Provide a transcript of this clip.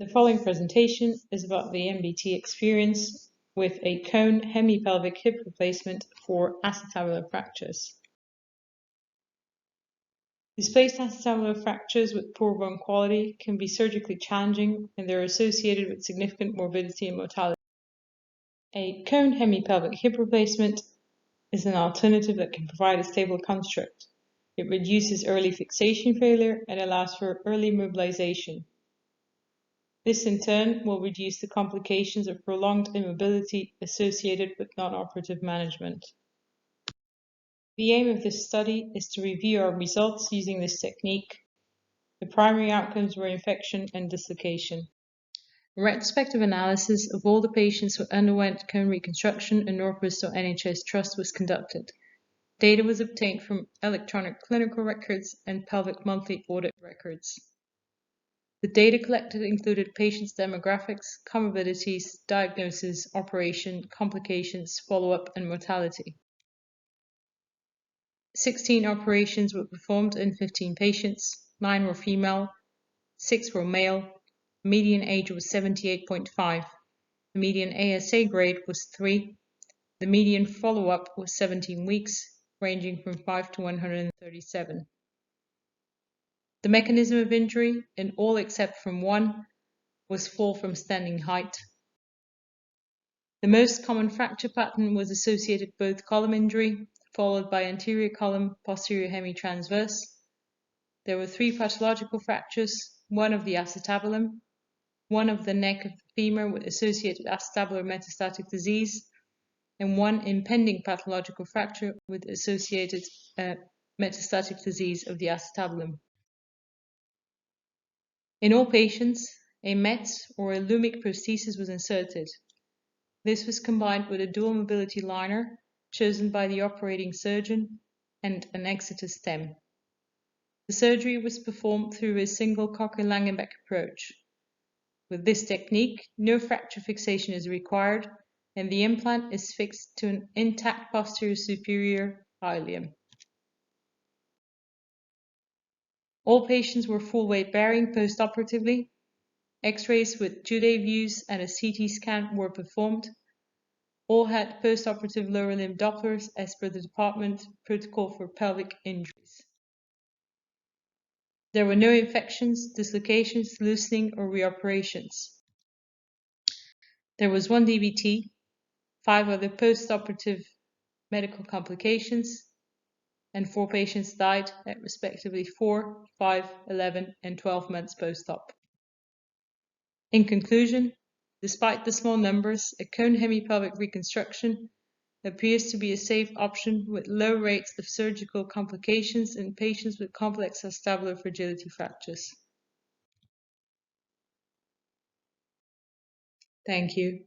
The following presentation is about the MBT experience with a cone hemipelvic hip replacement for acetabular fractures. Displaced acetabular fractures with poor bone quality can be surgically challenging, and they're associated with significant morbidity and mortality. A cone hemipelvic hip replacement is an alternative that can provide a stable construct. It reduces early fixation failure and allows for early mobilization. This in turn will reduce the complications of prolonged immobility associated with non-operative management. The aim of this study is to review our results using this technique. The primary outcomes were infection and dislocation. A retrospective analysis of all the patients who underwent cone reconstruction in Northwestern NHS Trust was conducted. Data was obtained from electronic clinical records and pelvic monthly audit records. The data collected included patients' demographics, comorbidities, diagnosis, operation, complications, follow-up, and mortality. 16 operations were performed in 15 patients, 9 were female, 6 were male, the median age was 78.5, the median ASA grade was 3, the median follow-up was 17 weeks, ranging from 5 to 137. The mechanism of injury, in all except from one, was fall from standing height. The most common fracture pattern was associated both column injury, followed by anterior column, posterior hemitransverse. There were 3 pathological fractures, one of the acetabulum, one of the neck of the femur with associated acetabular metastatic disease, and one impending pathological fracture with associated metastatic disease of the acetabulum. In all patients, a MET or a lumic prosthesis was inserted. This was combined with a dual mobility liner chosen by the operating surgeon and an Exeter stem. The surgery was performed through a single Cocker-Langenbeck approach. With this technique, no fracture fixation is required, and the implant is fixed to an intact posterior superior ilium. All patients were full weight bearing post-operatively. X-rays with 2-day views and a CT scan were performed. All had post-operative lower limb Dopplers as per the department protocol for pelvic injuries. There were no infections, dislocations, loosening, or reoperations. There was 1 DVT, 5 other post-operative medical complications, and 4 patients died at respectively 4, 5, 11, and 12 months post-op. In conclusion, despite the small numbers, a cone hemipelvic reconstruction appears to be a safe option with low rates of surgical complications in patients with complex acetabular fragility fractures. Thank you.